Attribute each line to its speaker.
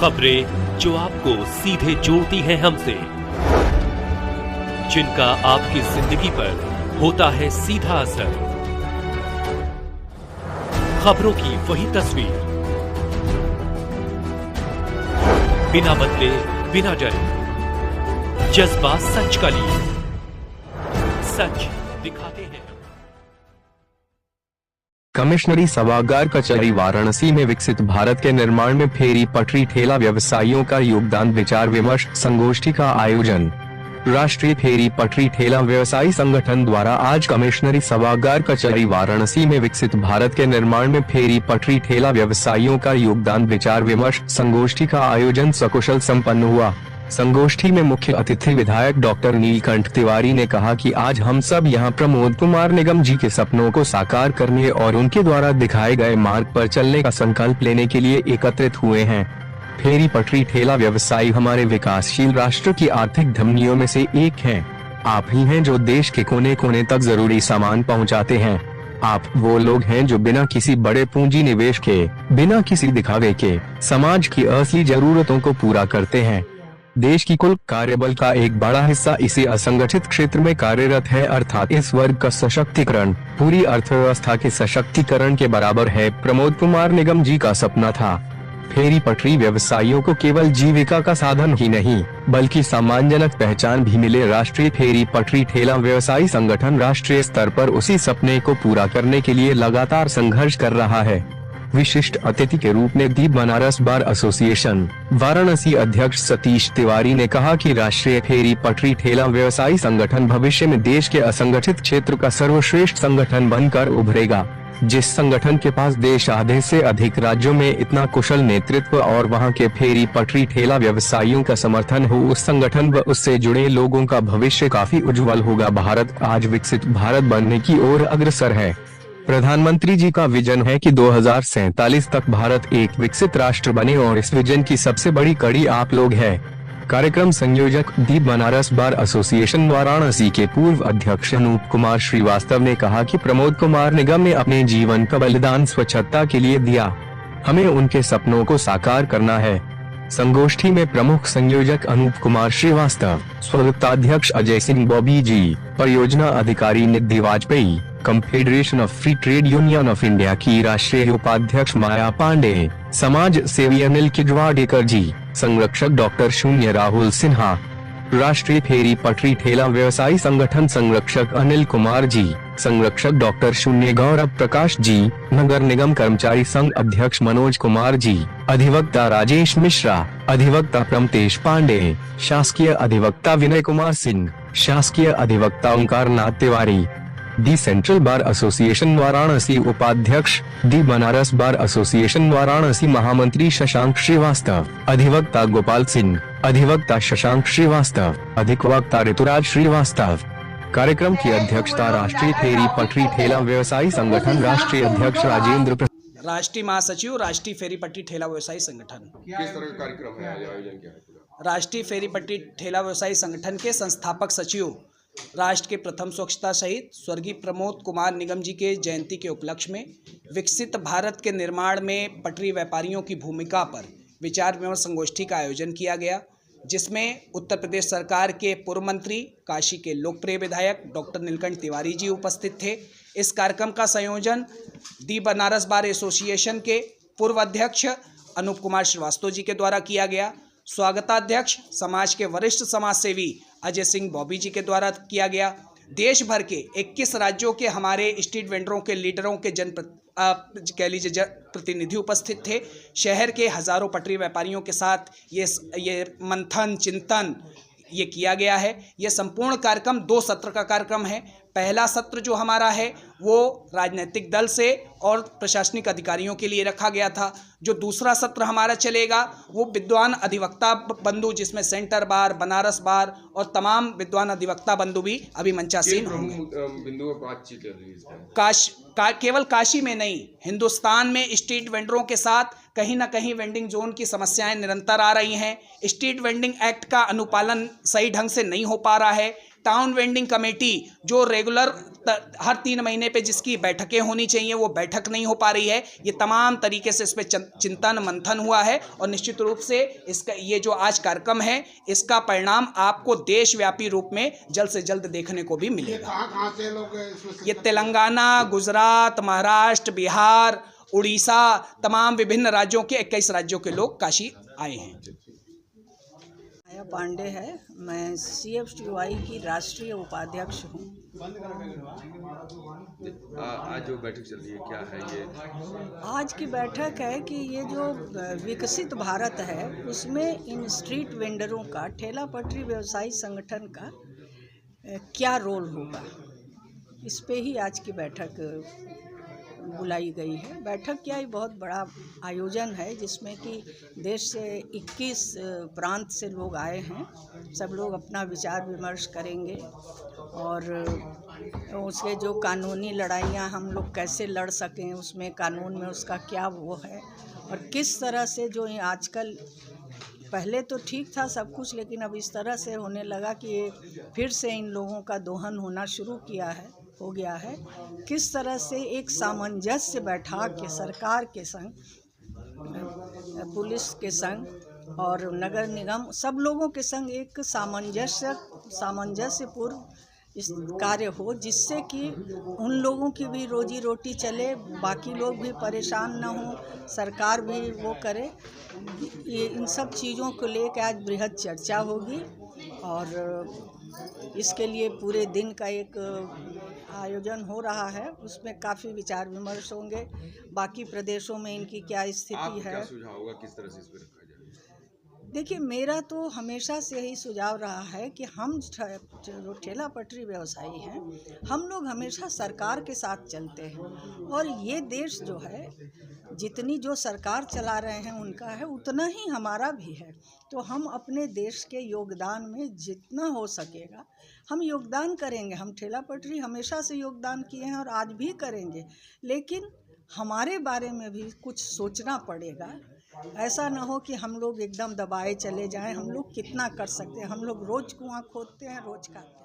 Speaker 1: खबरें जो आपको सीधे जोड़ती हैं हमसे, जिनका आपकी जिंदगी पर होता है सीधा असर। खबरों की वही तस्वीर, बिना बदले बिना डरे, जज्बा सच का लिए, सच दिखाते हैं।
Speaker 2: कमिश्नरी सभागार कचहरी वाराणसी में विकसित भारत के निर्माण में फेरी पटरी ठेला व्यवसायियों का योगदान विचार विमर्श संगोष्ठी का आयोजन। राष्ट्रीय फेरी पटरी ठेला व्यवसायी संगठन द्वारा आज कमिश्नरी सभागार कचहरी वाराणसी में विकसित भारत के निर्माण में फेरी पटरी ठेला व्यवसायियों का योगदान विचार विमर्श संगोष्ठी का आयोजन सकुशल संपन्न हुआ। संगोष्ठी में मुख्य अतिथि विधायक डॉक्टर नीलकंठ तिवारी ने कहा कि आज हम सब यहां प्रमोद कुमार निगम जी के सपनों को साकार करने और उनके द्वारा दिखाए गए मार्ग पर चलने का संकल्प लेने के लिए एकत्रित हुए हैं। फेरी पटरी ठेला व्यवसायी हमारे विकासशील राष्ट्र की आर्थिक धमनियों में से एक हैं। आप ही हैं जो देश के कोने कोने तक जरूरी सामान पहुंचाते हैं। आप वो लोग हैं जो बिना किसी बड़े पूंजी निवेश के, बिना किसी दिखावे के समाज की असली जरूरतों को पूरा करते हैं। देश की कुल कार्यबल का एक बड़ा हिस्सा इसी असंगठित क्षेत्र में कार्यरत है, अर्थात इस वर्ग का सशक्तिकरण पूरी अर्थव्यवस्था के सशक्तिकरण के बराबर है। प्रमोद कुमार निगम जी का सपना था फेरी पटरी व्यवसायियों को केवल जीविका का साधन ही नहीं बल्कि सम्मानजनक पहचान भी मिले। राष्ट्रीय फेरी पटरी ठेला व्यवसायी संगठन राष्ट्रीय स्तर पर उसी सपने को पूरा करने के लिए लगातार संघर्ष कर रहा है। विशिष्ट अतिथि के रूप में दी बनारस बार एसोसिएशन वाराणसी अध्यक्ष सतीश तिवारी ने कहा कि राष्ट्रीय फेरी पटरी ठेला व्यवसायी संगठन भविष्य में देश के असंगठित क्षेत्र का सर्वश्रेष्ठ संगठन बनकर उभरेगा। जिस संगठन के पास देश आधे से अधिक राज्यों में इतना कुशल नेतृत्व और वहां के फेरी पटरी ठेला व्यवसायियों का समर्थन हो, उस संगठन व उससे जुड़े लोगों का भविष्य काफी उज्जवल होगा। भारत आज विकसित भारत बनने की ओर अग्रसर है। प्रधानमंत्री जी का विजन है कि 2047 तक भारत एक विकसित राष्ट्र बने और इस विजन की सबसे बड़ी कड़ी आप लोग हैं। कार्यक्रम संयोजक दी बनारस बार एसोसिएशन वाराणसी के पूर्व अध्यक्ष अनूप कुमार श्रीवास्तव ने कहा कि प्रमोद कुमार निगम ने अपने जीवन का बलिदान स्वच्छता के लिए दिया। हमें उनके सपनों को साकार करना है। संगोष्ठी में प्रमुख संयोजक अनूप कुमार श्रीवास्तव, स्वागताध्यक्ष अजय सिंह बॉबी जी, परियोजना अधिकारी Nidhi Vajpayee, confederation of free trade union of India की राष्ट्रीय उपाध्यक्ष माया पांडे, समाज सेवी अनिल किजवाडेकर जी, संरक्षक डॉक्टर शून्य राहुल सिन्हा, राष्ट्रीय फेरी पटरी ठेला व्यवसायी संगठन संरक्षक अनिल कुमार जी, संरक्षक डॉक्टर शून्य गौरव प्रकाश जी, नगर निगम कर्मचारी संघ अध्यक्ष मनोज कुमार जी, अधिवक्ता राजेश मिश्रा, अधिवक्ता प्रमतेश पांडे, शासकीय अधिवक्ता विनय कुमार सिंह, शासकीय अधिवक्ता Omkar Nath Tiwari, the central bar association Varanasi उपाध्यक्ष, the Banaras bar association Varanasi महामंत्री शशांक श्रीवास्तव, अधिवक्ता गोपाल सिंह, अधिवक्ता शशांक श्रीवास्तव, अधिवक्ता ऋतुराज श्रीवास्तव। कार्यक्रम की अध्यक्षता राष्ट्रीय फेरी पटरी ठेला व्यवसायी संगठन राष्ट्रीय अध्यक्ष राजेंद्र,
Speaker 3: राष्ट्रीय महासचिव राष्ट्रीय फेरी पटरी ठेला व्यवसायी संगठन।
Speaker 4: किस तरह का कार्यक्रम है, आयोजन क्या है?
Speaker 3: राष्ट्रीय फेरी पटरी ठेला व्यवसायी संगठन के संस्थापक सचिव, राष्ट्र के प्रथम स्वच्छता शहीद स्वर्गीय प्रमोद कुमार निगम जी के जयंती के उपलक्ष्य में विकसित भारत के निर्माण में पटरी व्यापारियों की भूमिका पर विचार विमर्श संगोष्ठी का आयोजन किया गया, जिसमें उत्तर प्रदेश सरकार के पूर्व मंत्री, काशी के लोकप्रिय विधायक डॉक्टर नीलकंठ तिवारी जी उपस्थित थे। इस कार्यक्रम का संयोजन दी बनारस बार एसोसिएशन के पूर्व अध्यक्ष अनूप कुमार श्रीवास्तव जी के द्वारा किया गया। स्वागताध्यक्ष समाज के वरिष्ठ समाज सेवी अजय सिंह बॉबी जी के द्वारा किया गया। देश भर के 21 राज्यों के हमारे स्ट्रीट वेंडरों के लीडरों के कह लीजिए प्रतिनिधि उपस्थित थे। शहर के हजारों पटरी व्यापारियों के साथ ये मंथन चिंतन ये किया गया है। ये संपूर्ण कार्यक्रम 2 सत्र का कार्यक्रम है। पहला सत्र जो हमारा है वो राजनीतिक दल से और प्रशासनिक अधिकारियों के लिए रखा गया था। जो दूसरा सत्र हमारा चलेगा वो विद्वान अधिवक्ता बंधु, जिसमें सेंटर बार, बनारस बार और तमाम विद्वान अधिवक्ता बंधु भी अभी मंचासीन होंगे।
Speaker 4: बिंदु पर बातचीत चल रही है।
Speaker 3: केवल काशी में नहीं, हिंदुस्तान में स्ट्रीट वेंडरों के साथ कहीं ना कहीं वेंडिंग जोन की समस्याएं निरंतर आ रही हैं। स्ट्रीट वेंडिंग एक्ट का अनुपालन सही ढंग से नहीं हो पा रहा है। टाउन वेंडिंग कमेटी जो रेगुलर हर 3 महीने पे जिसकी बैठकें होनी चाहिए वो बैठक नहीं हो पा रही है। ये तमाम तरीके से इस पे चिंतन मंथन हुआ है और निश्चित रूप से इसका ये जो आज कार्यक्रम है इसका परिणाम आपको देशव्यापी रूप में जल्द से जल्द देखने को भी मिलेगा।
Speaker 5: कहाँ से लोग
Speaker 3: ये तेलंगाना, गुजरात, महाराष्ट्र, बिहार, उड़ीसा, तमाम विभिन्न राज्यों के 21 राज्यों के लोग काशी आए हैं।
Speaker 6: माया पांडे है, मैं CFTY की राष्ट्रीय उपाध्यक्ष हूँ।
Speaker 4: आज जो बैठक चल रही है क्या है ये?
Speaker 6: आज की बैठक है कि ये जो विकसित भारत है उसमें इन स्ट्रीट वेंडरों का, ठेला पटरी व्यवसायी संगठन का क्या रोल होगा, इस पे ही आज की बैठक बुलाई गई है। बैठक क्या, ये बहुत बड़ा आयोजन है जिसमें कि देश से 21 प्रांत से लोग आए हैं। सब लोग अपना विचार विमर्श करेंगे और उसके जो कानूनी लड़ाइयाँ हम लोग कैसे लड़ सकें, उसमें कानून में उसका क्या वो है और किस तरह से जो आजकल, पहले तो ठीक था सब कुछ लेकिन अब इस तरह से होने लगा कि फिर से इन लोगों का दोहन होना शुरू हो गया है। किस तरह से एक सामंजस्य बैठा के सरकार के संग, पुलिस के संग और नगर निगम सब लोगों के संग एक सामंजस्यपूर्ण इस कार्य हो जिससे कि उन लोगों की भी रोजी रोटी चले, बाकी लोग भी परेशान ना हो, सरकार भी वो करे। ये इन सब चीज़ों को लेकर आज बृहद चर्चा होगी और इसके लिए पूरे दिन का एक आयोजन हो रहा है। उसमें काफ़ी विचार विमर्श होंगे, बाकी प्रदेशों में इनकी क्या स्थिति है।
Speaker 4: क्या सुझाव होगा, किस तरह से इस पर रखा जाए?
Speaker 6: देखिए, मेरा तो हमेशा से यही सुझाव रहा है कि हम जो ठेला पटरी व्यवसायी हैं, हम लोग हमेशा सरकार के साथ चलते हैं और ये देश जो है, जितनी जो सरकार चला रहे हैं उनका है उतना ही हमारा भी है। तो हम अपने देश के योगदान में जितना हो सकेगा हम योगदान करेंगे। हम ठेला पटरी हमेशा से योगदान किए हैं और आज भी करेंगे, लेकिन हमारे बारे में भी कुछ सोचना पड़ेगा। ऐसा ना हो कि हम लोग एकदम दबाए चले जाएं। हम लोग कितना कर सकते हैं, हम लोग रोज़ कुआं खोदते हैं, रोज़ खाते हैं।